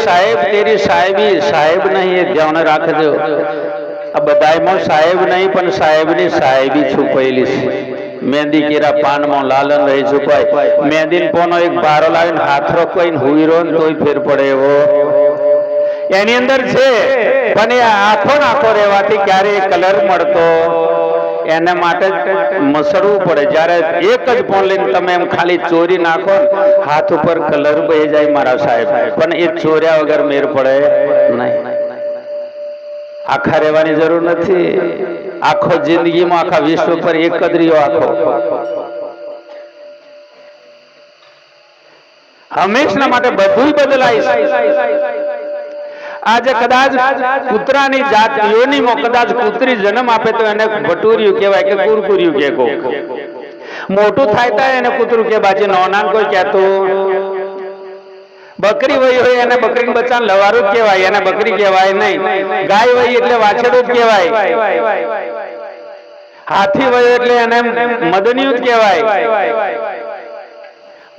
साहेब तेरी साहेबी साहेब नहीं है ध्यान રાખજો આ બધાયમાં સાહેબ નહીં પણ સાહેબની સાહેબી છુપાયેલી છે मेहंदी केरा पान में लालन रही छुपाई मेहंदी पोनो एक बारो लावीने हाथरो कोઈને હુઈરો ને તોય ફેર પડે એવો એની અંદર છે પણ એ આખો નાખો રહેવાથી ક્યારે કલર મળતો એને માટે મસળવું પડે જ્યારે એક જ પોન લઈને તમે એમ ખાલી ચોરી નાખો હાથ ઉપર કલર બેહી જાય મારા સાહેબ પણ એ ચોર્યા વગર મેર પડે નહીં આખા રહેવાની જરૂર નથી આખો જિંદગીમાં આખા વિશ્વ પર એક જ રહ્યો આખો હંમેશા માટે બધું બદલાય આજે કદાચ કૂતરાની જાતિઓની કદાચ કૂતરી જન્મ આપે તો એને ભટુરિયું કહેવાય કે કુરકુરિયું કે મોટું થાય તો એને કૂતરું કે બાજી નોનાન કોઈ કહેતો બકરી વહી હોય એને બકરીનું બચ્ચાને લવારું જ કહેવાય એને બકરી કહેવાય નહીં ગાય વહી એટલે વાછડું જ કહેવાય હાથી વહી એટલે એને મદનિયું જ કહેવાય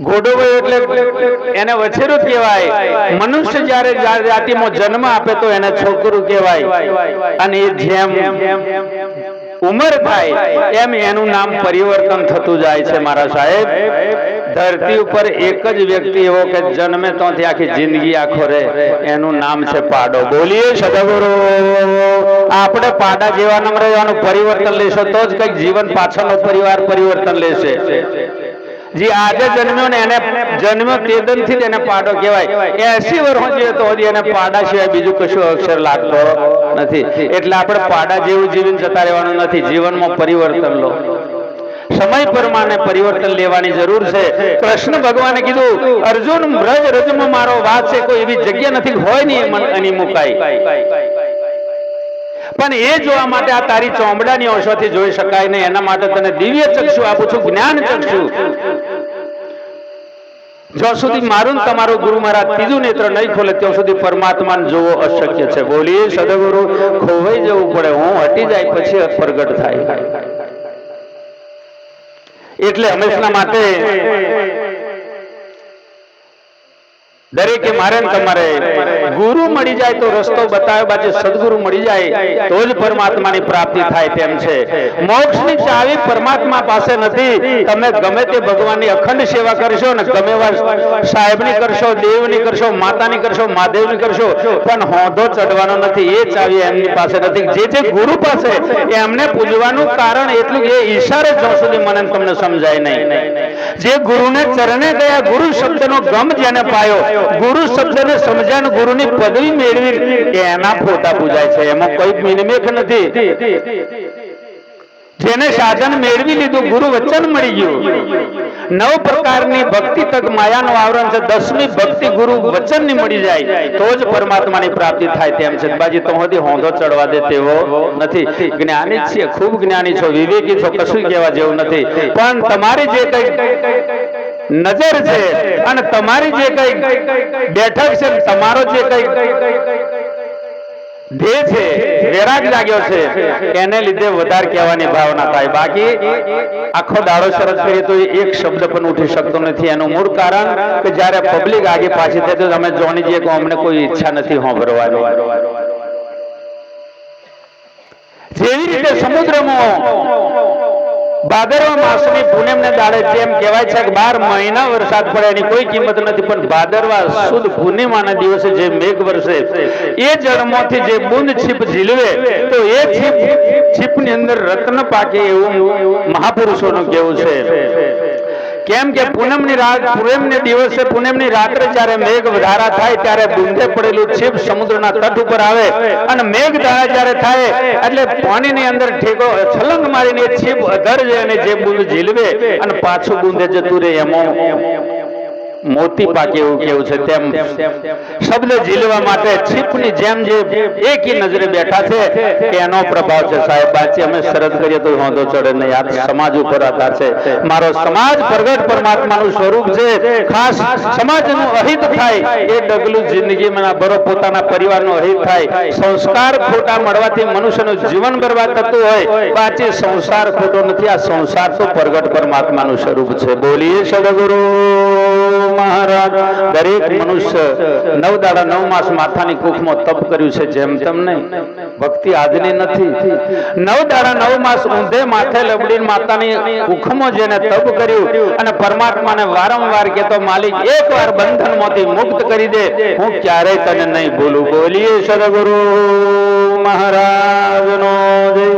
ઘોડો વહી એટલે એને વછેરું જ કહેવાય મનુષ્ય જ્યારે જાતિમાં જન્મ આપે તો એને છોકરું કહેવાય અને એ જેમ ઉંમર થાય એમ એનું નામ પરિવર્તન થતું જાય છે મારા સાહેબ ધરતી ઉપર એક જ વ્યક્તિ એવો કે જન્મે તોથી આખી જિંદગી આખો રહે એનું નામ છે પાડો બોલીએ સદગુરુ આપણે પાડા જેવા નંબર રહેવાનું પરિવર્તન લેશો તો જ કઈક જીવન પાછળનો પરિવાર પરિવર્તન લેશે જે આજે જન્મ્યો ને એને જન્મ્યો તેદન થી એને પાડો કહેવાય 80 વર્ષ જીવે તો હજી એને પાડા સિવાય બીજું કશું અક્ષર લાગતો નથી એટલે આપણે પાડા જેવું જીવન જતા રહેવાનું નથી જીવનમાં પરિવર્તન લો સમય પ્રમાણે પરિવર્તન લેવાની જરૂર છે કૃષ્ણ ભગવાને કીધું અર્જુન બ્રજ રજમાં મારો વાસ છે કોઈ એવી જગ્યા નથી હોય નહીં એની મુકાઈ પણ એ જોવા માટે આ તારી ચોમડાની ઓછોથી જોઈ શકાય નહીં એના માટે તને દિવ્ય ચક્ષુ આપું છું જ્ઞાન ચક્ષુ જ્યાં સુધી મારું તમારું ગુરુ મારા ત્રીજું નેત્ર નહીં ખોલે ત્યાં સુધી પરમાત્માને જોવો અશક્ય છે બોલીએ સદગુરુ ખોવાઈ જવું પડે હું હટી જાય પછી પ્રગટ થાય એટલે હંમેશા માટે દરેકે મારે તમારે ગુરુ મળી જાય તો રસ્તો બતાવે બાજુ સદગુરુ મળી જાય તો જ પરમાત્માની પ્રાપ્તિ થાય તેમ છે મોક્ષની ચાવી પરમાત્મા પાસે નથી તમે ગમે તે ભગવાનની અખંડ સેવા કરશો ને ગમે એવા સાહેબની કરશો દેવની કરશો માતાની કરશો મહાદેવની કરશો પણ હોંધો ચડવાનો નથી એ ચાવી એમની પાસે નથી જે ગુરુ પાસે એમને પૂજવાનું કારણ એટલું એ ઈશારે જ્યાં સુધી મને તમને સમજાય નહીં જે ગુરુને ચરણે ગયા ગુરુ શબ્દનો ગમ જેને પાયો ગુરુ શબ્દને સમજ્યા ગુરુની પદવી મેળવી એના ફોટા પૂજાય છે એમાં કોઈ મિનમેખ નથી જેને સાધન મેળવી લીધું ગુરુ વચન મળી ગયું 9 પ્રકારની ભક્તિ તક માયાનું આવરણ છે 10મી ભક્તિ ગુરુ વચનની મળી જાય તો જ પરમાત્માની પ્રાપ્તિ થાય તેમ છે બાજી તો હદી હોંધો ચડવા દે તેવો નથી જ્ઞાની છે ખૂબ જ્ઞાની છો વિવેકી છો કશું કહેવા જેવું નથી પણ તમારી જે કઈ નજર છે અને તમારી જે કઈ બેઠક છે તમારો જે કઈ ધ્યેય છે વૈરાગ જાગ્યો છે એને લીધે વધારે કહેવાની ભાવના થાય બાકી આખો દાડો શરત કરીએ તો એક શબ્દ પણ ઉઠી શકતો નથી એનું મૂળ કારણ કે જ્યારે પબ્લિક આગે પાછી થાય તો તમે જોણી જઈએ કે અમને કોઈ ઈચ્છા નથી સાંભળવાની જેવી રીતે સમુદ્રમાં ભાદરવા માસની પૂનમને દાડે જેમ કહેવાય છે કે 12 મહિના વરસાદ પડે એની કોઈ કિંમત નથી પણ ભાદરવા સુદ પૂર્ણિમાના દિવસે જે મેઘ વરસે એ જળમાંથી જે બુંદ છીપ ઝીલવે તો એ છીપની અંદર રત્ન પાકે એવું મહાપુરુષોનું કહેવું છે કેમ કે પૂનમની રાત પૂનમને દિવસે પૂનમની રાત્રે જ્યારે મેઘ ધારા થાય ત્યારે બુંદે પડેલું છીપ સમુદ્રના તટ ઉપર આવે અને મેઘ ધારા જ્યારે થાય એટલે પાણીની અંદર ઠેકો છલંગ મારીને છીપ અધર જાય અને જે બુંદ ઝીલવે અને પાછું બુંદે જતું રહે એમાં મોતી પાકે એવું કેવું છે તેમ શબ્દ ઝીલવા માટે છીપની જેમ જે એકી નજરે બેઠા છે એનો પ્રભાવ છે સાહેબ બાચી અમે શરત કરીએ તો હોંધો ચડે નહીં આ સમાજ ઉપર આધાર છે મારો સમાજ પ્રગટ પરમાત્માનું સ્વરૂપ છે ખાસ સમાજનું અહિત થાય એ ડગલું જિંદગીમાં બરો પોતાના પરિવારનું અહિત થાય સંસ્કાર ખોટા મળવાથી મનુષ્યનું જીવન બરબાદ થતું હોય બાચી સંસાર ખોટો નથી આ સંસાર તો પ્રગટ પરમાત્માનું સ્વરૂપ છે બોલીએ સદગુરુ મહારાજ દરેક મનુષ્ય 9 દાડા 9 માસ માથાની કુખમાં તપ કર્યું છે, જેમ તેમ નહીં. ભક્તિ આજની નથી. 9 દાડા 9 માસ ઊંધે માથે લબડીને માતાની કુખમાં જેને તપ કર્યું અને પરમાત્માને વારંવાર કહેતો, માલિક એકવાર બંધનમાંથી મુક્ત કરી દે, હું ક્યારેય તને નહીં ભૂલું. બોલીએ સદગુરુ મહારાજનો જય.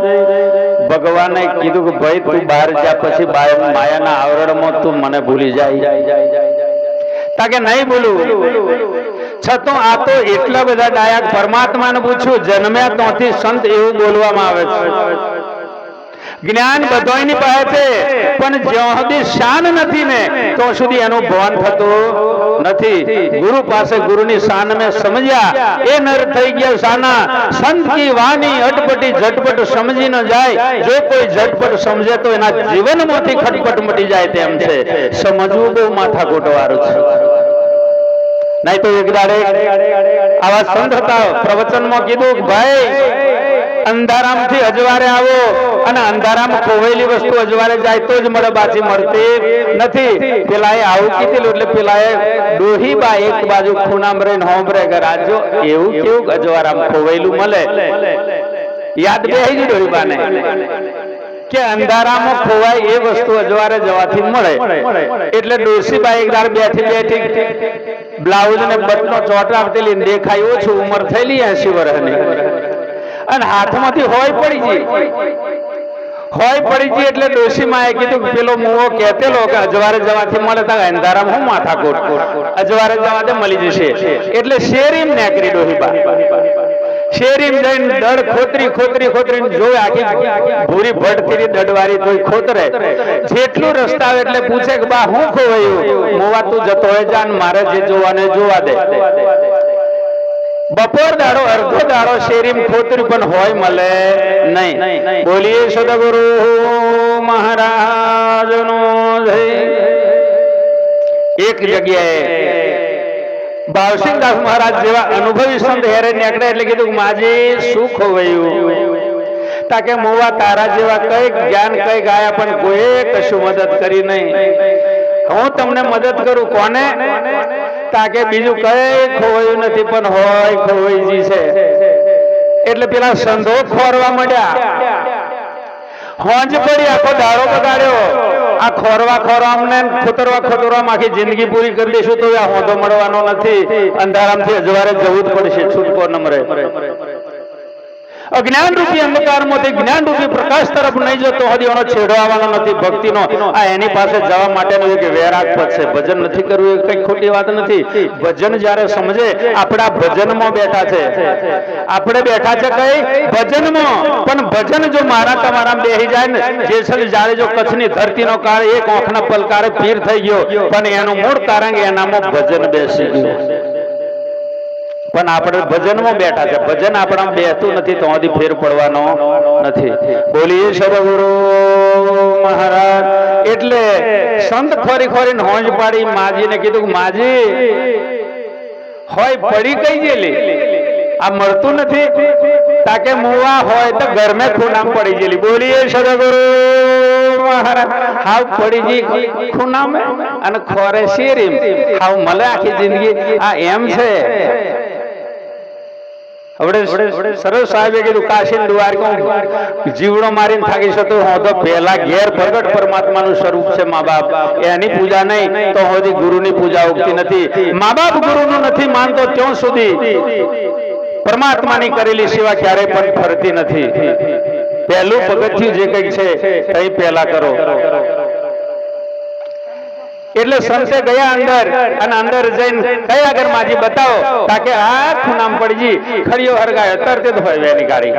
ભગવાને કીધું કે ભાઈ તું બહાર જા, પછી માયાના આવરણમાં તું મને ભૂલી જાય. તાકે નહીં ભૂલું. છતાં આ તો એટલા બધા ડાયક પરમાત્માને પૂછ્યું, જન્મ્યા તોથી સંત એવું બોલવામાં આવે છે. જ્ઞાન બધાની પાસે છે, પણ જ્યાં સુધી શાન નથી ને તો સુધી એનું ભાન થતું નથી. ગુરુ પાસે ગુરુની શાન મેં સમજ્યા, એ નર થઈ ગયા શાના. સંત કી વાણી અટપટી ઝટપટ સમજી ન જાય, જો કોઈ ઝટપટ સમજે તો એના જીવનમાંથી ખટપટ મટી જાય તેમ છે. સમજવું બહુ માથાકૂટ વાળું છે. નહીં તો એક દાડે આવા સંત હતા, પ્રવચનમાં કીધું કે ભાઈ અંધારામથી અજવારે આવો, અને અંધારામાં ખોવાયેલી વસ્તુ અજવારે જાય તો જ મળે, બાજી મળતી નથી. પેલાએ આવું કીધેલું એટલે પેલાએ ડોહીબા એક બાજુ ખૂણામ રહીને હોંભરે કે રાજ્યો એવું કેવું અજવારામાં ખોવાયેલું મળે. યાદ બેહી ગયું ડોહીબાને કે અંધારામાં ખોવાય એ વસ્તુ અજવારે જવાથી મળે. એટલે ડોસીબા એક દાડ બેઠી બ્લાઉઝ ને બટનો ચોટાડતી લઈને દેખાય ઓછું, ઉંમર થયેલી 80 વર્ષની, અને હાથમાંથી હોય પડી ગઈ. એટલે ડોશીમાએ કીધું કે પેલો મુવો કહેતેલો કે અજવારે જવાથી મળે, તો અંધારામાં હું માથાકૂટ, અજવારે જવાથી મળી જશે. એટલે શેરીમ નેકરી ડોહીબા. શેરીમ જઈને દડ ખોતરી જોઈ, આખી ભૂરી ભટતી દડવારી તોય ખોતરે. જેટલું રસ્તા આવે એટલે પૂછે કે બા હું ખોવાયું? મોવા તું જતો હોય જા, મારે જે જોવાને જોવા દે. બપોર દાડો અડધો દાડો શેરીમ ખોતરી પણ હોય મળે નહીં. બોલીએ સદગુરુ મહારાજનો જય. એક જગ્યાએ ભાવસિંહદાસ મહારાજ જેવા અનુભવી સંત હેરે નીકળે એટલે કીધું, માજી શું ખોવાયું? તાકે મોવા તારા જેવા કઈક જ્ઞાન કઈક આયા, પણ કોઈ કશું મદદ કરી નહીં. હું તમને મદદ કરું. કોને? તાકે બીજું કઈ ખોવાયું નથી, પણ હોય ખોવાઈ છે. એટલે પેલા સંધો ખોરવા માંડ્યા. હોંજ પડી, આખો દાડો બગાડ્યો. આ ખોરવા અમને ખોતરવા આખી જિંદગી પૂરી કરી દઈશું તો આ હોંધો મળવાનો નથી. અંધારામથી અજવારે જવું જ પડશે, છૂટકો નમરે. અજ્ઞાન રૂપી અંધકારમાંથી જ્ઞાન રૂપી પ્રકાશ તરફ નહીં જતો હજી એનો છેડો આવવાનો નથી ભક્તિનો. આ એની પાસે જવા માટેનું એક વૈરાગ પદ છે. ભજન નથી કરવું એ કઈ ખોટી વાત નથી. ભજન જ્યારે સમજે, આપણા ભજનમાં બેઠા છે, આપણે બેઠા છે કઈ ભજનમાં. પણ ભજન જો મારા તમારા બેહી જાય ને, જેસલ જાડે જો કચ્છની ધરતીનો કાળ એક આંખના પલકારે પીર થઈ ગયો, પણ એનું મૂળ તારંગ એનામાં ભજન બેસી ગયું. પણ આપણે ભજનમાં બેઠા છે, ભજન આપણા બેસતું નથી તો હજી ફેર પડવાનો નથી. બોલીએ સદગુરુ મહારાજ. એટલે સંત ખોરીને હોંજ પાડી માજીને કીધું કે માજી હોય પડી કઈ ગયેલી, આ મળતું નથી. તાકે મુવા હોય તો ઘરમે ખૂણામ પડી ગયેલી. બોલીએ સદગુરુ મહારાજ. હાવ પડી ગઈ ખૂણામ અને ખોરે શેરીમ, હાવ મળે આખી જિંદગી. આ એમ છે. સરસ સાહેબે કીધું, કાશી દ્વારકા જીવડો મારીને થાકી શકતો હું તો પહેલા ઘેર પ્રગટ પરમાત્માનું સ્વરૂપ છે. મા બાપ એની પૂજા નહીં તો હજી ગુરુની પૂજા ઉગતી નથી. મા બાપ ગુરુનું નથી માનતો ત્યાં સુધી પરમાત્માની કરેલી સેવા ક્યારેય પણ ફરતી નથી. પહેલું પગથિયું જે કંઈક છે એ પહેલા કરો. એટલે સંતે ગયા અંદર, અને અંદર જઈને કઈ આગળ માજી બતાવો, તાકે આ ખૂણામ પડી ખડીઓ હરગાય તરત જ હોય વેની ગાડી.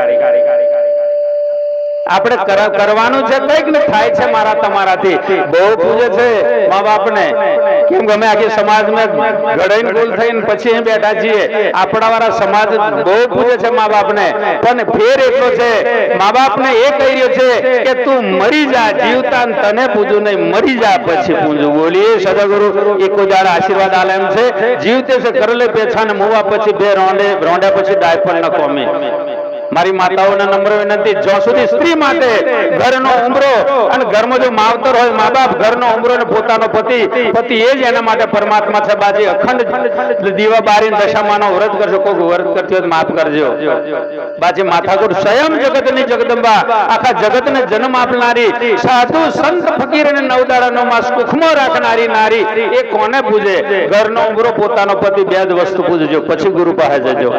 આપણે કરવાનું છે કઈક ને થાય છે મારા તમારાથી. બહુ પૂજે છે મા બાપને, કેમ ગમે આખી સમાજમાં ઘડાઈને ભૂલ થઈને પછી અહીં બેઠા છીએ. આપણા વાળા સમાજ બહુ પૂજે છે મા બાપને, પણ ફેર એટલો છે મા બાપને એ કહી રહ્યો છે કે તું મરી જા, જીવતા તને પૂજું નહીં, મરી જા પછી પૂજું. બોલીએ સદગુરુ. એક જાડા આશીર્વાદ આલે એમ છે. જીવતે છે કરલે પેછા ને મુવા પછી બે રોંડ્યા પછી ડાયપર ન કોમે. મારી માતાઓને નમ્ર વિનંતી, જ્યાં સુધી સ્ત્રી માટે ઘરનો ઉંબરો અને ઘરમાં જો માવતર હોય, મા બાપ, ઘરનો ઉંબરો અને પોતાનો પતિ એ જ એના માટે પરમાત્મા છે. બાજી અખંડ દીવા બારીને દશામાનો વ્રત કરજો. કોઈ વ્રત કરતી હોય માફ કરજો. બાજી માથાકૂટ સ્વયં જગતની જગદંબા, આખા જગતને જન્મ આપનારી, સાધુ સંત ફકીર અને નવદાડાનો માસ કુખમાં રાખનારી નારી, એ કોને પૂજે? ઘરનો ઉંબરો, પોતાનો પતિ, બે જ વસ્તુ પૂજજો, પછી ગુરુ પાસે જજો.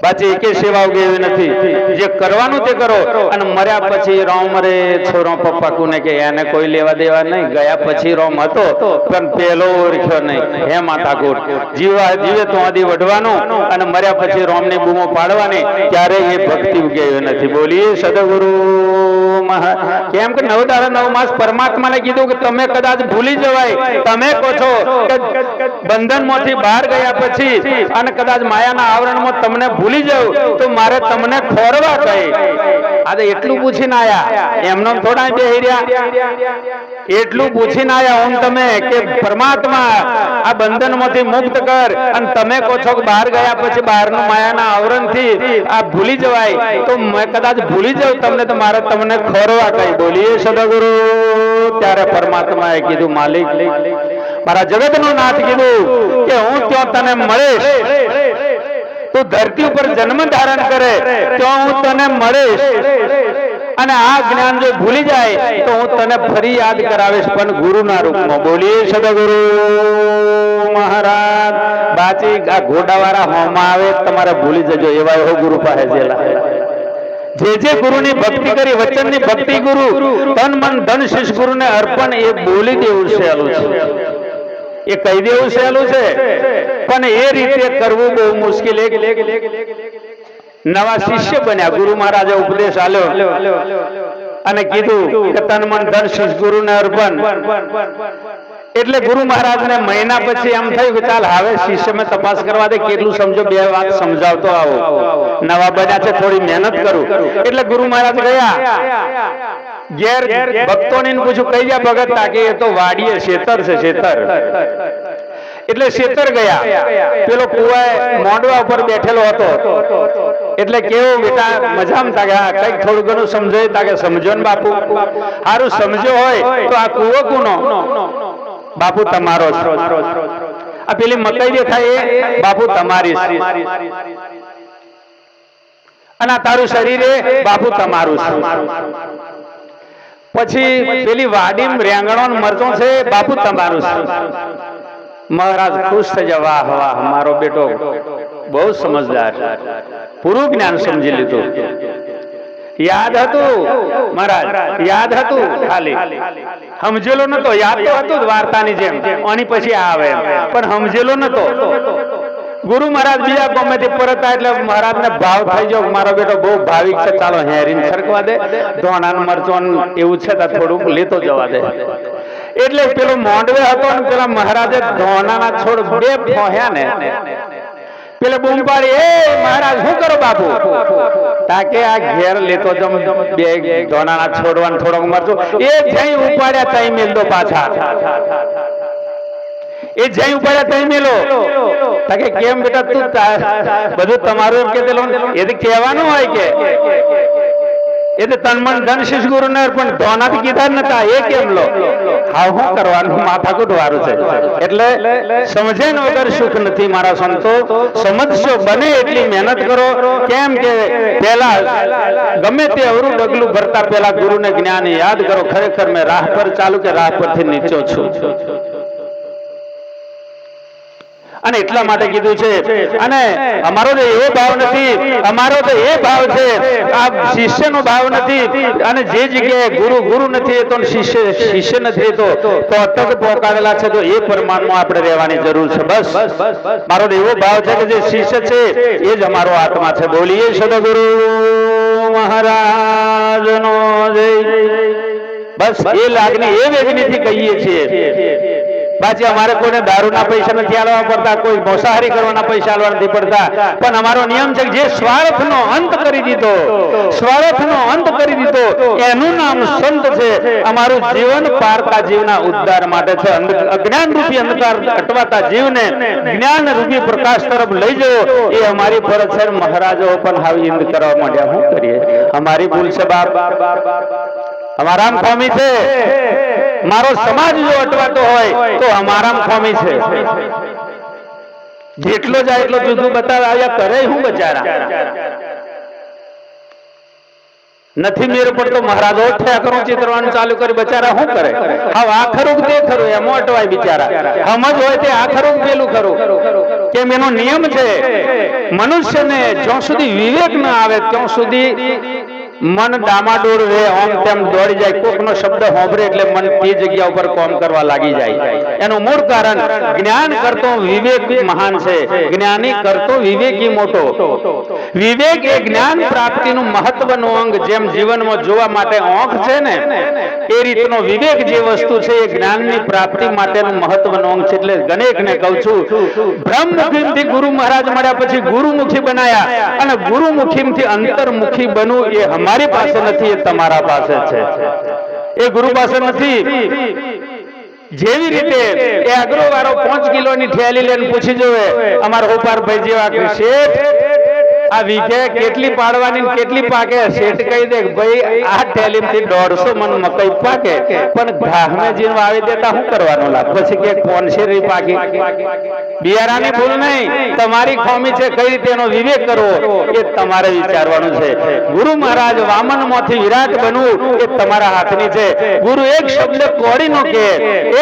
બાકી એકે સેવા ઉગેવી નથી. જે કરવાનું તે કરો. અને મર્યા પછી રોમ રે છોરો પપ્પા કોને કે એને કોઈ લેવા દેવા નહીં. ગયા પછી રોમ હતો પણ પેલો ઓળખ્યો નહીં. હે માતાકૂટ, જીવે તો આદિ વઢવાનું અને મર્યા પછી રોમની બૂમો પાડવાની, ત્યારે એ ભક્તિ ઉગેવી નથી. બોલીએ સદગુરુ કેમ કે 9 દાડા 9 માસ પરમાત્માને કીધું કે તમે કદાચ ભૂલી જવાય. તમે કહો છો કે બંધનમાંથી બહાર ગયા પછી અને કદાચ માયાના આવરણમાં તમને ભૂલી જાવ તો મારે તમને ખોરવા કહી. આજે એટલું પૂછીને આયા, એમનો થોડા બેહી રહ્યા. એટલું પૂછીને આયા હું તમે કે પરમાત્મા આ બંધનમાંથી મુક્ત કર, અને તમે કહો છો કે બહાર ગયા પછી બહારનું માયાના આવરણથી આ ભૂલી જવાય, તો મેં કદાચ ભૂલી જાઉં તમને તો મારે તમને ખોરવા કહી. બોલીએ સદગુરુ. ત્યારે પરમાત્માએ કીધું, માલિક, મારા જગતનો નાથ કીધું કે હું ત્યાં તને મળીશ. તું ધરતી ઉપર જન્મ ધારણ કરે તો હું તને મળીશ, અને આ જ્ઞાન જો ભૂલી જાય તો હું તને ફરી યાદ કરાવીશ, પણ ગુરુના રૂપમાં. બોલીએ સદગુરુ મહારાજ. બાકી આ ઘોડાવાળા હોમાં આવે તમારે ભૂલી જજો, એવા એવો ગુરુ પાસે જેલા. જે ગુરુની ભક્તિ કરી, વચનની ભક્તિ ગુરુ, તન મન ધન શીશ ગુરુને અર્પણ, એ બોલી દેવું સહેલું છે, એ કહી દેવું સહેલું છે, પણ એ રીતે કરવું બહુ મુશ્કેલ. નવા શિષ્ય બન્યા, ગુરુ મહારાજે ઉપદેશ આલ્યો અને કીધું કે તન મન ધન શીશ ગુરુને અર્પણ. એટલે ગુરુ મહારાજને મહિના પછી એમ થયું કે ચાલ હવે શિષ્ય મેં તપાસ કરવા દે, કેટલું સમજો, 2 વાત સમજાવતો આવો. નવા બન્યા છે, થોડી મહેનત કરું. એટલે ગુરુ મહારાજ ગયા ઘેર, ભક્તોને પૂછ્યું કઈ ગયા ભગત? તાકે એ તો વાડીએ શેતર છે, શેતર. એટલે શેતર ગયા. પેલો કુવાએ મોંડવા ઉપર બેઠેલો હતો. એટલે કેવું બેટા મજામાં? તાકે હા કઈક થોડું ઘણું સમજાય. તાકે સમજો ને બાપુ, સારું સમજો હોય તો આ કુવો કોનો? બાપુ તમારો છે. આ પેલી મકઈ દેખાય એ બાપુ તમારી છે, અને આ તારું શરીર એ બાપુ તમારું છે. પછી પેલી વાડી રેંગણો મરચો છે, બાપુ તમારું છે. મહારાજ ખુશ થઈ જાય, વાહ વાહ, મારો બેટો બહુ સમજદાર, પૂરું જ્ઞાન સમજી લીધું. યાદ હતું મહારાજ, યાદ હતું, ખાલી સમજેલો નતો. યાદ તો હતું વાર્તાની જેમ, આની પછી આવે, પણ સમજેલો નતો. ગુરુ મહારાજ બીજા ગામેથી પરત આવ્યા એટલે મહારાજને ભાવ થઈ ગયો, મારો બેટો બહુ ભાવિક છે, ચાલો હેરીને સરકવા દે, ધોણાન મરચોન એવું છે તો થોડુંક લેતો જવા દે. એટલે પેલો મોંડવે હતો ને પેલા મહારાજે ધોણાના છોડ 2 ફોહ્યા ને, પેલે બૂમ પાડી, એ મહારાજ શું કરો બાપુ? તાકે આ ઘેર લેતો જમ 2 ધોણાના છોડવાન થોડોક મરચો, એ જઈ ઉપાડ્યા તઈ મેલ દો પાછા. એ જઈ ઉપાડ્યા તઈ મેલો. તાકે કેમ બેટા તું બધું તમારું એમ કે એ તો કહેવાનું હોય કે એ તો તન મન ધન શીશ ગુરુને અર્પણ. ધોનાથી કીધા નતા, એ કેમ લો? હા શું કરવાનું, માથાકૂટ વાળું છે. એટલે સમજે ન વગર સુખ નથી મારા સંતો. સમજશો બને એટલી મહેનત કરો. કેમ કે પેલા ગમે તે અવરું ડગલું ભરતા પેલા ગુરુને જ્ઞાન યાદ કરો. ખરેખર મેં રાહ પર ચાલુ કે રાહ પરથી નીચો છું. અને એટલા માટે કીધું છે. અને અમારો તો એવો ભાવ નથી, અમારો તો એ ભાવ છે, આ શિષ્યનો ભાવ નથી. અને જે જગ્યાએ ગુરુ ગુરુ નથી તો શિષ્ય નથી તો અટક પોકારેલા છે, તો એ પ્રમાણમાં આપણે રહેવાની જરૂર છે. બસ મારો તો એવો ભાવ છે કે જે શિષ્ય છે એ જ અમારો આત્મા છે. બોલીએ સદગુરુ મહારાજનો જય. બસ એ લાગણી, એ વેગણીથી કહીએ છીએ. બાકી અમારે કોઈને દારૂના પૈસા નથી આલવા પડતા, કોઈ મોસાહારી કરવાના પૈસા આલવા નથી પડતા, પણ અમારો નિયમ છે કે જે સ્વાર્થનો અંત કરી દીધો, સ્વાર્થનો અંત કરી દીધો એનું નામ સંત છે. અમારું જીવન પારકા જીવના ઉદ્ધાર માટે છે. અજ્ઞાન રૂપી અંધકાર અટવાતા જીવને જ્ઞાન રૂપી પ્રકાશ તરફ લઈ જવો એ અમારી ફરજ છે. મહારાજો પણ હાવી હિંદ કરવા માંડ્યા. શું કરીએ? અમારી ભૂલ છે બાપ, અમારા ખામી છે. મારો સમાજ જો અટવાતો હોય તો અમારા ખામી છે. જેટલો જાય એટલો જુદું બતાવ આવ્યા કરે હું બચારા નથી મેર પડતો. મહારાજો ઠેકરું ચિતરવાનું ચાલુ કરી બચારા શું કરે? હવે આ ખરું તે ખરું એમ અટવાય બિચારા. સમજ હોય તે આ ખરું પેલું ખરું કેમ એનો નિયમ છે. મનુષ્યને જ્યાં સુધી વિવેક ના આવે ત્યાં સુધી મન ડામાડોળ રહે, આમ તેમ દોડી જાય. કોકનો શબ્દ સાંભળે એટલે મન તે જગ્યા ઉપર કામ કરવા લાગી જાય. એનું મૂળ કારણ જ્ઞાન કરતો વિવેક મહાન છે. જ્ઞાની કરતો વિવેકી મોટો. વિવેક એ જ્ઞાન પ્રાપ્તિનું મહત્વનું અંગ. જેમ જીવનમાં જોવા માટે આંખ છે ને એ રીતનો વિવેક જે વસ્તુ છે એ જ્ઞાનની પ્રાપ્તિ માટેનું મહત્વનું અંગ છે. એટલે ગણેશને કહું છું, બ્રહ્મમુખીથી ગુરુ મહારાજ મળ્યા પછી ગુરુમુખી બનાયા, અને ગુરુમુખીથી અંતર્મુખી બનવું એ અમારી પાસે નથી, એ તમારા પાસે છે. એ ગુરુ પાસે નથી. જેવી રીતે એ અગ્રો વાળો 5 કિલોની થેલી લઈને પૂછી જોવે અમારા હોપારભાઈ જેવા શેઠ આ વીઘે કેટલી પાડવાની કેટલી પાકે? શેઠ કહી દે ભાઈ આ થેલીમાંથી 150 મણ મકઈ પાકે, પણ ઘાહમે જીન વાવી દેતા શું કરવાનું લાગ? પછી કે કોણ શેરી પાકી? બિયારાની ભૂલ નહીં, તમારી ખામી છે. કઈ રીતે એનો વિવેક કરવો એ તમારે વિચારવાનું છે. ગુરુ મહારાજ વામન માંથી વિરાટ બનવું એ તમારા હાથની છે. ગુરુ એક શબ્દ કોડી નો કે,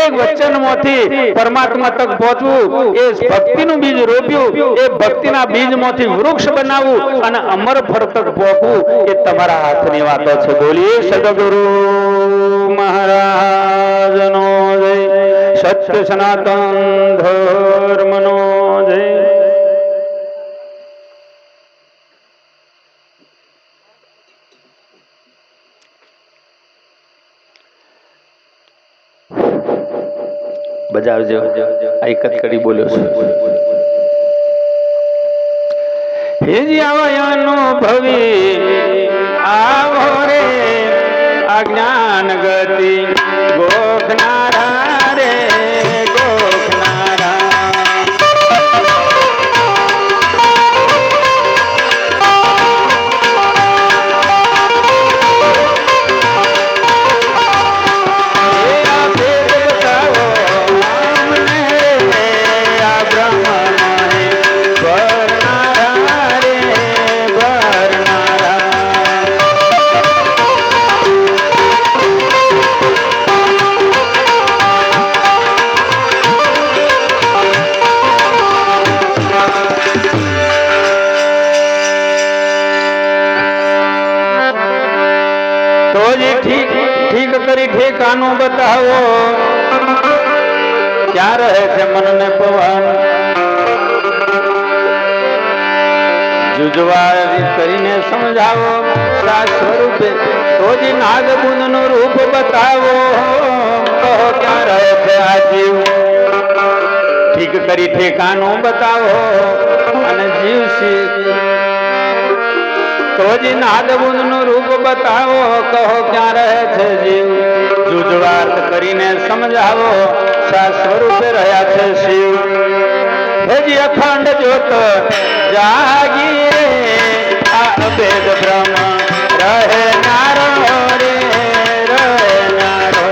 એક વચન માંથી પરમાત્મા તક પહોંચવું એ ભક્તિનું બીજ રોપ્યું, એ ભક્તિના બીજ માંથી વૃક્ષ બનાવવું અને અમર ફળ તક પહોંચવું એ તમારા હાથની વાતો છે. બોલીએ સદગુરુ મહારાજનો જય, સત્ય સનાતન ધર્મનો જય. બજાવજો આ એક જ કડી બોલ્યો છું. હેજી આવયનો ભવી આવો રે અજ્ઞાન ગતિ ગોખનારા રે ગોખનારા. ठीक करी ठेकानो बताओ क्या रहे थे मन में पवन जुजवारी करीने समझाओ स्वरूपे तो जी नागबुंद नो रूप बताओ कहो क्या रहे थे आजीव ठीक करी ठेकानो बताओ अने जीव सी तो जी नागबुंद नो रूप बताओ कहो क्या रहे थे जीव जुजवात करीने समझावो सा स्वरूप रहा थे शिव हे जी अखंड ज्योत जागी रे आ अभेद ब्रह्म रहे नारो रे रहे नारो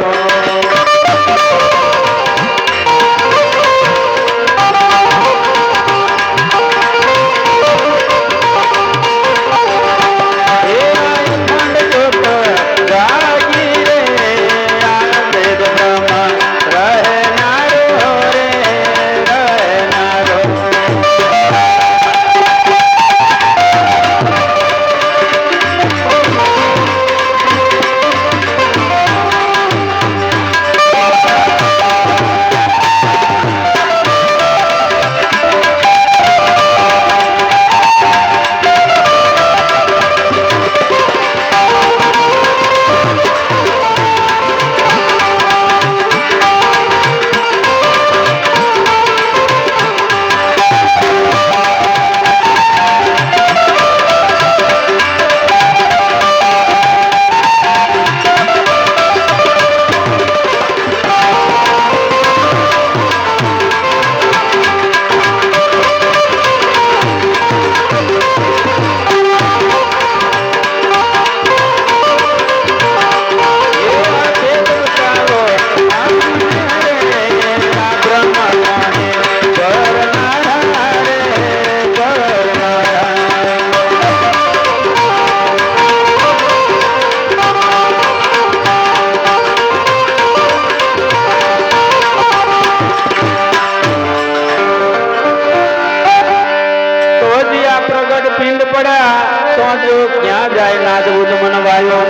સુધી આ પ્રગટ પિંડ પડ્યા તો જો ક્યાં જાય નાદ ઉદમન વાયો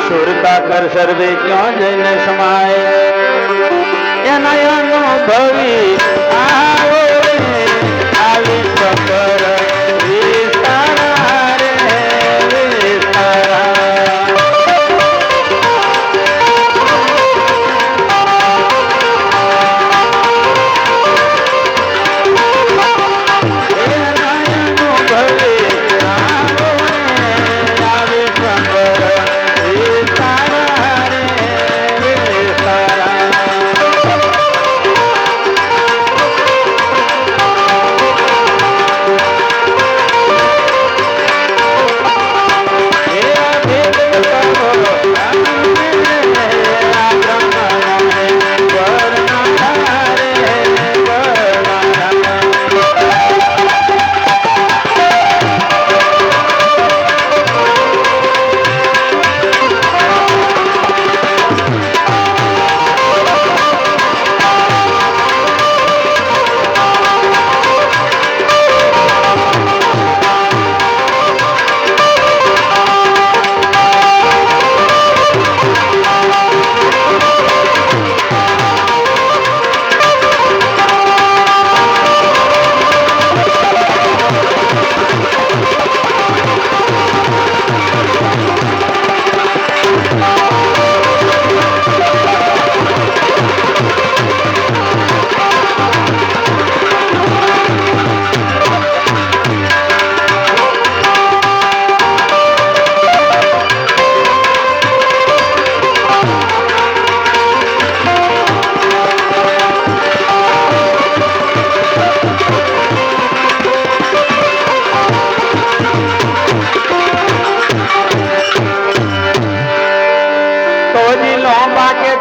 સુરતા કર સર્વે ક્યાં જઈને સમાય એના અનુભવી આવો રે આવી સફર વિસ્તારા રે વિસ્તારા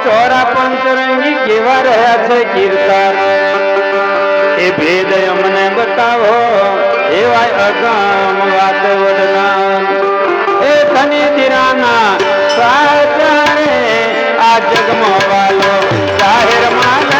ચોરા પંચરંગી કેવા રહ્યા છે કીર્તન એ ભેદ અમને બતાવો એવા અગમ વાત વડના એ ધની દીરાના સાચા રે આ જગમાં વાલો જાહેર માને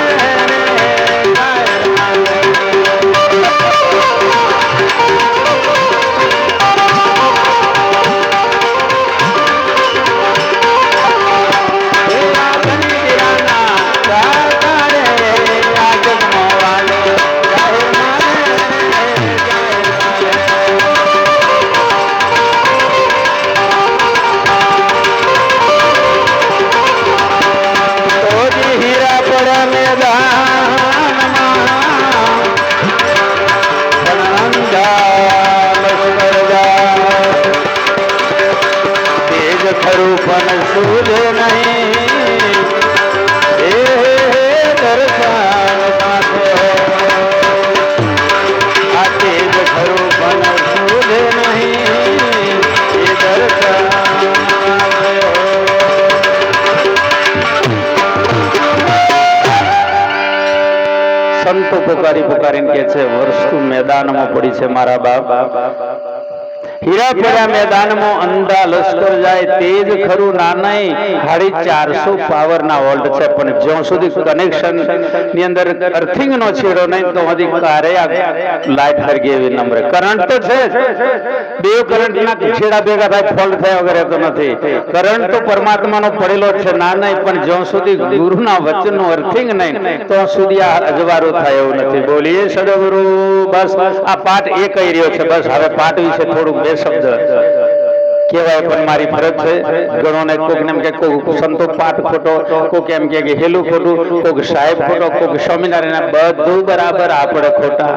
સંતો પુકારી પુકારીને કે છે વસ્તુ મેદાનમાં પડી છે મારા બાપ હીરાપુરા મેદાનમાં અંધા લશ્કર જાય તેજ ખરું ના નહીં 450 પાવર ના વોલ્ટ છે પણ જ્યાં સુધી કનેક્શન ની અંદર અર્થિંગ નો છેડો નહીં તો હજી કારે લાઈટ હરગી એવી નંબર કરંટ તો છે બે કરંટ ના છેડા ભેગા થાય ફોલ્ટ થયા વગર તો નથી કરંટ તો પરમાત્મા નો પડેલો છે ના નહીં પણ જ્યાં સુધી ગુરુના વચનનું અર્થિંગ નહીં તો સુધી આ અજવાળું થાય એવું નથી બોલીએ સદગુરુ બસ આ પાઠ એ કહી રહ્યો છે બસ હવે પાઠ વિશે થોડુંક બે શબ્દ કહેવાય પણ મારી ફરજ છે ગણોને કોક ને કે કોક સંતો પાઠ ખોટો કોક એમ કે હેલું ખોટું કોક સાહેબ ખોટો કોક સ્વામિનારાયણ બધું બરાબર આપણે ખોટા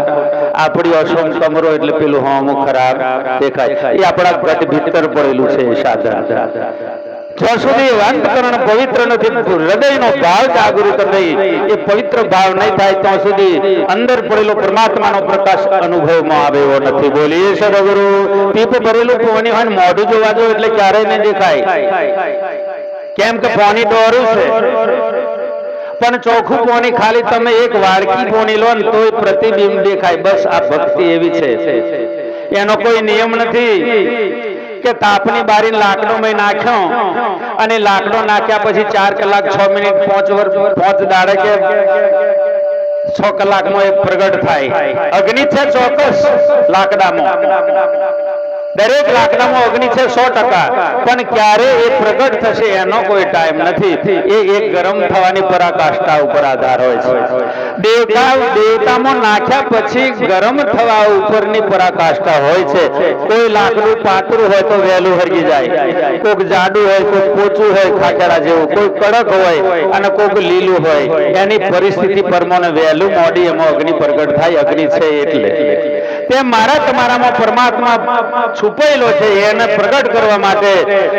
આપણી અસમ કમરો એટલે પેલું હોમું ખરાબ દેખાય એ આપણા પ્રતિ ભીતર પડેલું છે સાધન જ્યાં સુધી અંતકરણ પવિત્ર નથી હૃદયનો ભાવ જાગૃત નહીં એ પવિત્ર ભાવ નહીં થાય ત્યાં સુધી અંદર પડેલો પરમાત્માનો પ્રકાશ અનુભવમાં આવે એવો નથી બોલીએ સદગુરુ પીપ ભરેલું પાણી હોય મોઢું જોવા દો એટલે ક્યારેય નહીં દેખાય કેમ કે પાણી ડોરું છે પણ ચોખ્ખું પાણી ખાલી તમે એક વાડકી પાણી લો ને તોય પ્રતિબિંબ દેખાય બસ આ ભક્તિ એવી છે એનો કોઈ નિયમ નથી કે તાપની બારી લાકડો મેં નાખ્યો અને લાકડો નાખ્યા પછી 4 કલાક 6 મિનિટ 5 દાડે કે 6 કલાકમાં એક પ્રગટ થાય. અગ્નિ છે ચોક્કસ લાકડામાં, દરેક લાકડામાં અગ્નિ છે 100%, પણ ક્યારે એ પ્રગટ થશે એનો કોઈ ટાઈમ નથી. એ એક ગરમ થવાની પરાકાષ્ઠા ઉપર આધાર હોય છે. દેવતામાં નાખ્યા પછી ગરમ થવા ઉપરની પરાકાષ્ઠા હોય છે. કોઈ લાકડું પાતળું હોય તો વહેલું હરગી જાય, કોઈક જાડું હોય, કોઈક પોચું હોય ખાખેડા જેવું, કોઈ કડક હોય અને કોઈક લીલું હોય. એની પરિસ્થિતિ પ્રમાણે વહેલું મોડી એમાં અગ્નિ પ્રગટ થાય. અગ્નિ છે એટલે તે મારા તમારામાં પરમાત્મા છુપાયેલો છે. એને પ્રગટ કરવા માટે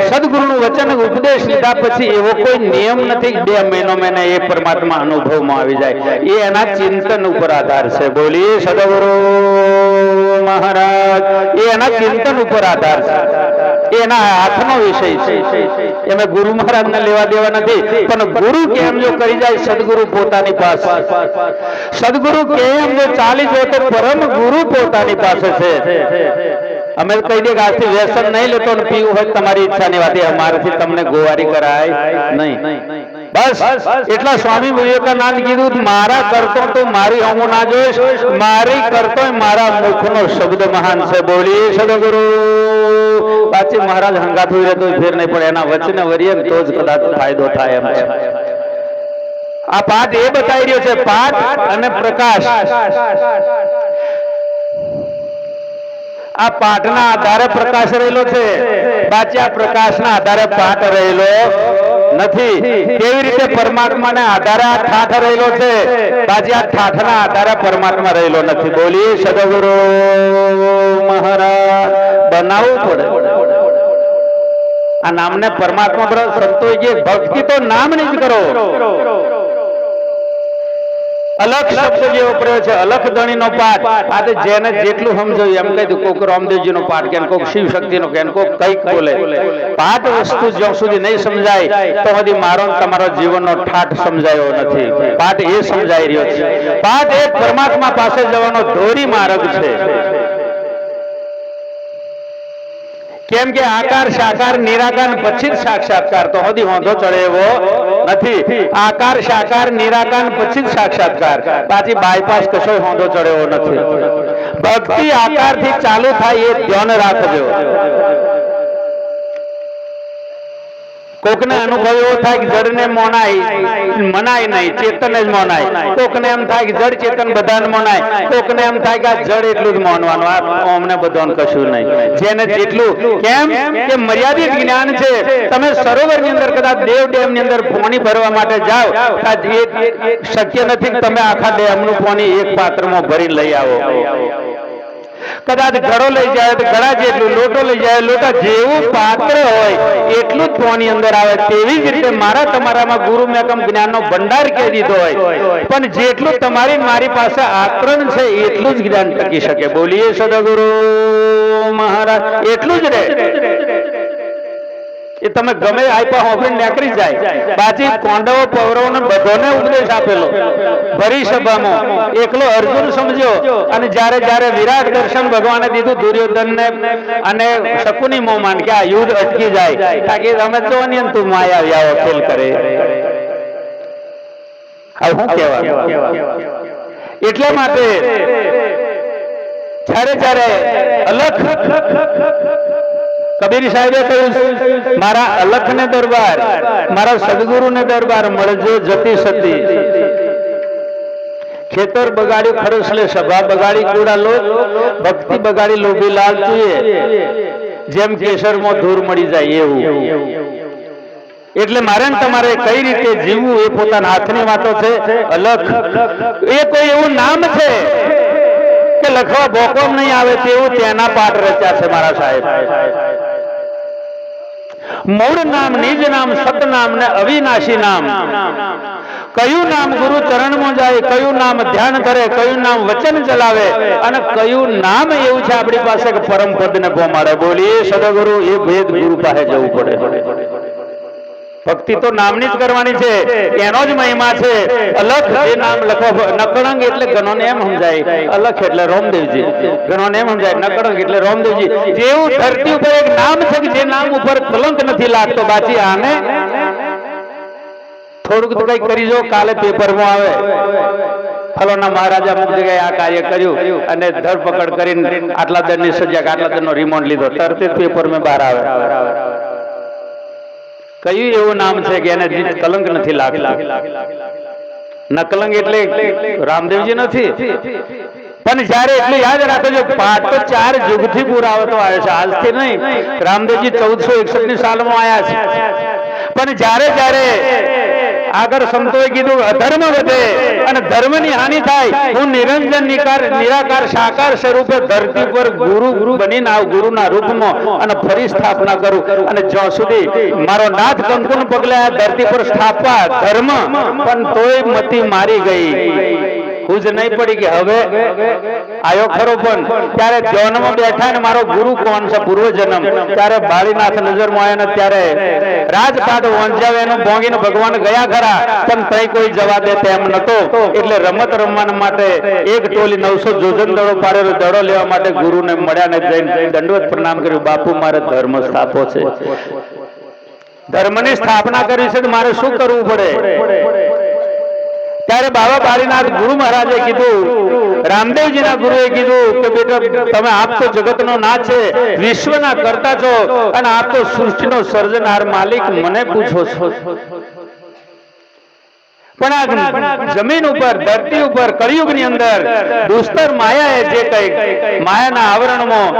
સદગુરુનું વચન ઉપદેશ લીધા પછી એવો કોઈ નિયમ નથી 2 મહિને એ પરમાત્મા અનુભવમાં આવી જાય. એ એના ચિંતન ઉપર આધાર છે. બોલીએ સદગુરુ મહારાજ. એ એના ચિંતન ઉપર આધાર છે, એના હાથનો વિષય છે. એમાં ગુરુ મહારાજને લેવા દેવા નથી. પણ ગુરુ કેમ જો કરી જાય સદગુરુ પોતાની પાસે, સદગુરુ કેમ જો ચાલી જાય તો પરમ ગુરુ પોતાની પાસે છે. અમે કહી દે કે આજથી વ્યસન નહીં લેતો ને પીવું હોય તમારી ઈચ્છાની વાત, અમારાથી તમને ગોવારી કરાય નહીં. બસ એટલા સ્વામી વિવેકાનંદ કીધું, મારા કરતો તો મારી હું ના જોઈશ, મારી કરતો મારા મુખનો શબ્દ મહાન છે. બોલીએ સદગુરુ. પાછી મહારાજ હંગાતું રહે તો ફેર નહીં પડે, એના વચને વરીએ તો જ કદાચ ફાયદો થાય એમ છે. આ પાઠ એ બતાવી રહ્યો છે, પાઠ અને પ્રકાશ. આ પાઠના આધારે પ્રકાશ રહેલો છે, બાકી આ પ્રકાશના આધારે પાઠ રહેલો નથી. કેવી રીતે પરમાત્માને આધારે આ ઠાઠ રહેલો છે, બાકી આ ઠાઠના આધારે પરમાત્મા રહેલો નથી. બોલીએ સદગુરુ મહારાજ. બનાવવું પડે આ નામને પરમાત્મા પર. સંતોષ જે ભક્તિ તો નામની જ કરો. અલખ શબ્દ જે વપરાયો છે, અલખ ધણીનો પાઠ. આ તો જેને જેટલું સમજાયું એમ કહી દઉં. કોઈક રામદેવજીનો પાઠ કે કોઈક શિવ શક્તિનો કે કોઈક કંઈક બોલે. પાઠ વસ્તુ જ્યાં સુધી નહીં સમજાય તો સુધી મારો તમારો જીવનનો ઠાઠ સમજાયો નથી. પાઠ એ સમજાઈ રહ્યો છે. પાઠ એ પરમાત્મા પાસે જવાનો ધોરી માર્ગ છે. કેમ કે આકાર સાકાર નિરાકાર પછી જ સાક્ષાત્કાર. તો હજી વાંધો ચડે એવો નથી. આકાર સાકાર નિરાકાર પછી જ સાક્ષાત્કાર, પાછી બાયપાસ કશો વાંધો ચડે એવો નથી. ભક્તિ આકારથી ચાલુ થાય એ ધ્યાન રાખજો. કોકને અનુભવ એવો થાય કે જડને મનાય નહીં, ચેતન જ મનાય. કોકને એમ થાય કે જડ ચેતન બધાને મનાય. કોકને એમ થાય કે આ જડ એટલું જ માનવાનું, આ અમને બધાને કશું નહીં. જેને જેટલું કેમ કે મર્યાદિત જ્ઞાન છે. તમે સરોવરની અંદર કદાચ દેવ ડેમની અંદર પાણી ભરવા માટે જાઓ, શક્ય નથી કે તમે આખા ડેમનું પાણી એક પાત્રમાં ભરીને લઈ આવો. કદાચ ઘડો લઈ જાય તો ઘડા જેટલું, લોટો લઈ જાય લોટા જેવું પાત્ર હોય એટલું જ પાણી અંદર આવે. તેવી જ રીતે મારા તમારામાં ગુરુ મેકમ જ્ઞાનનો ભંડાર કહી દીધો હોય, પણ જેટલું તમારી મારી પાસે આકરણ છે એટલું જ જ્ઞાન ટકી શકે. બોલીએ સદગુરુ મહારાજ. એટલું જ રહે. એ તમે ગમે આપ્યા હોફીને નીકળી જાય. બાકી પાંડવો પૌરવોને બધાને ઉપદેશ આપેલો ભરી સભામાં. એકલો અર્જુન સમજ્યો, અને જ્યારે જ્યારે વિરાટ દર્શન ભગવાને દીધું દુર્યોધનને અને શકુની મોમાન કે આ યુદ્ધ અટકી જાય, તાકી તમે જો ને તું માયા વ્યાવો ખેલ કરે. હવે શું કહેવાનું? એટલા માટે જ્યારે અલખ કબીર સાહેબે કહ્યું, મારા અલખ ને દરબાર, મારા સદગુરુ ને દરબાર મળજો જતી સતી. ખેતર બગાડ્યું ખરસલે, સભા બગાડી કુડા લોટ, ભક્તિ બગાડી લોભી લાલ જોઈએ. જેમ કેસરમાં ધૂર મળી જાય એવું. એટલે મારે તમારે કઈ રીતે જીવવું એ પોતાના હાથની વાતો છે. અલખ એ કોઈ એવું નામ છે કે લખવા ભોકોમ નહીં આવે તેવું તેના પાઠ રચ્યા છે મારા સાહેબ. મૂળ નામ, નિજ નામ, સતનામ ને અવિનાશી નામ. કયું નામ ગુરુ ચરણમાં જાય, કયું નામ ધ્યાન કરે, કયું નામ વચન ચલાવે, અને કયું નામ એવું છે આપણી પાસે કે પરમ પદ ને પહોંચાડે. બોલીએ સદગુરુ. એ ભેદ ગુરુ પાસે જવું પડે. ભક્તિ તો નામની જ કરવાની છે, એનો જ મહિમા છે. અલખ એ નામ લખો. નકળંગ એટલે ગણોને એમ સમજાય, અલખ એટલે રામદેવજી. ગણોને એમ સમજાય, નકળંગ એટલે રામદેવજી. જેવું ધરતી ઉપર એક નામ છે કે જે નામ ઉપર કલંક નથી લાગતો, બાકી આને થોડુંક તો કઈ કરી જો, કાલે પેપરમાં આવે ફલોના મહારાજા અમુક જગ્યાએ આ કાર્ય કર્યું અને ધરપકડ કરીને આટલા દરની સજા, આટલા દરનો રિમાન્ડ લીધો, તરત જ પેપર માં બહાર આવે. કયું એવું નામ છે કે એને કલંક નથી લાગતું? નકલંક એટલે રામદેવજી નથી. પણ જયારે એટલું યાદ રાખજો, પાઠ તો 4 યુગથી પુરાવતો આવે છે, આજથી નહીં. રામદેવજી 1461 ની સાલમાં આવ્યા છે. પણ જયારે જયારે આગળ સંતોએ કીધું અધર્મ વધે અને ધર્મની હાનિ થાય, હું નિરંજન નિરાકાર સાકાર સ્વરૂપે ધરતી પર ગુરુ બનીને આવું, ગુરુના રૂપમાં, અને ફરી સ્થાપના કરું. અને જ્યાં સુધી મારો નાથ કંકુન પગલે આ ધરતી પર સ્થાપવા ધર્મ, પણ તોય મતી મારી ગઈ. ખુજ નહીં પડી કે હવે આયો ખરો. પણ ત્યારે ધ્યાનમાં બેઠા ને મારો ગુરુ કોણ છે પૂર્વજન્મ, ત્યારે બાળીનાથ નજરમાં આવ્યા ને ત્યારે રાજપાટ વંચાવે એનું ભોંગીને ભગવાન ગયા ખરા, પણ તઈ કોઈ જવા દે તેમ નતો. એટલે રમત રમવા માટે એક ટોલી 900 જોજન દડો પાડેલો, દડો લેવા માટે ગુરુને મળ્યા ને જઈને દંડવત પ્રણામ કર્યું. બાપુ, મારે ધર્મ સ્થાપો છે, ધર્મની સ્થાપના કરી છે, મારે શું કરવું પડે? ત્યારે બાબા બાળીનાથ ગુરુ મહારાજે કીધું, રામદેવજીના ગુરુએ કીધું કે બેટા, તમે આપ તો જગતનો નાથ છે, વિશ્વના કરતા છો, અને આપ તો સૃષ્ટિનો સર્જનહાર માલિક, મને પૂછો છો? પણ આ જમીન ઉપર, ધરતી ઉપર, કળિયુગની અંદર દુસ્તર માયાએ જે કઈ માયાના આવરણમાં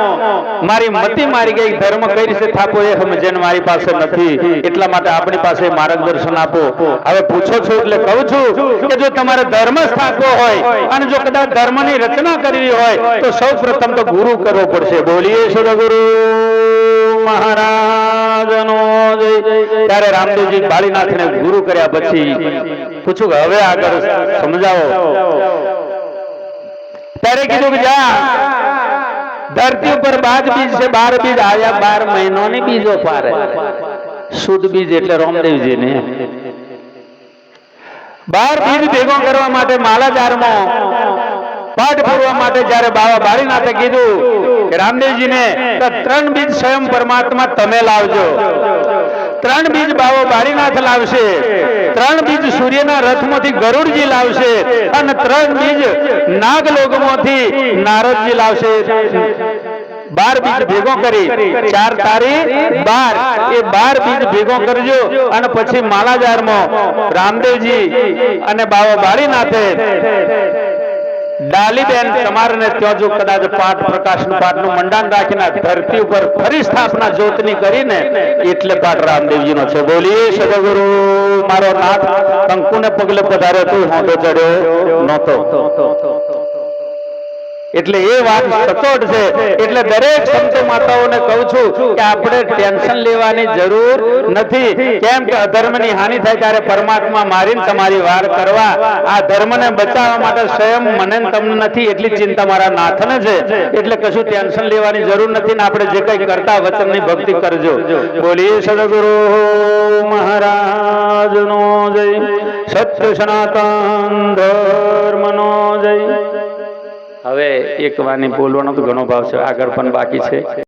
મારી મતિ મારી ગઈ, ધર્મ કઈ રીતે થાપો એ સમજણ મારી પાસે નથી. એટલા માટે આપણી પાસે માર્ગદર્શન આપો. હવે પૂછો છો એટલે કહું છું કે જો તમારે ધર્મ સ્થાપવો હોય અને જો કદાચ ધર્મની રચના કરવી હોય તો સૌ પ્રથમ તો ગુરુ કરવો પડશે. બોલીએ સદગુરુ મહારાજનો જય. ત્યારે રામદેવજી બાળીનાથને ગુરુ કર્યા પછી પૂછું કે હવે આગળ સમજાવો. ત્યારે કીધું કે જા, ધરતી ઉપર 12 બીજ છે, 12 બીજ આવ્યા, 12 મહિનોની બીજો પારે. શુદ્ધ બીજ એટલે રામદેવજી ને 12 બીજ ભેગો કરવા માટે માલાજારમાં પાઠ પૂરવા માટે જયારે બાબા બાળીનાથે કીધું કે રામદેવજીને 3 બીજ સ્વયં પરમાત્મા તમે લાવજો. 3 બીજ બાબા બાળીનાથ લાવશે, 3 બીજ સૂર્યના રથમાંથી ગરુડજી લાવશે, અને 3 બીજ નાગલોકમાંથી નારદજી લાવશે. 12 બીજ ભેગો કરી 4 તારી 12, એ 12 બીજ ભેગો કરજો. અને પછી માલાજારમાં રામદેવજી અને બાબા બાળીનાથે ડાલીબેન તમારને ત્યાં જો કદાચ પાઠ પ્રકાશનું પાઠનું મંડાણ રાખીને ધરતી ઉપર ફરી સ્થાપના જ્યોતની કરીને એટલે પાઠ રામદેવજીનો છે. બોલીએ સદગુરુ મારો નાથ કંકુને પગલે પધાર્યો તો હોંધો ચડ્યો નહોતો. એટલે એ વાત સચોટ છે. એટલે દરેક સંતો માતાઓને કહું છું કે આપણે ટેન્શન લેવાની જરૂર નથી. કેમ કે અધર્મની હાનિ થાય ત્યારે પરમાત્મા મારીને તમારી વાર કરવા, આ ધર્મને બચાવવા માટે સ્વયં મને તમને નથી, એટલી ચિંતા મારા નાથને છે. એટલે કશું ટેન્શન લેવાની જરૂર નથી ને આપણે જે કઈ કરતા વચનની ભક્તિ કરજો. બોલીએ સદગુરુ મહારાજનો જય. સત્ય સનાતન ધર્મનો જય. હવે એક વાણી બોલવાનો તો ઘણો ભાવ છે, આગળ પણ બાકી છે.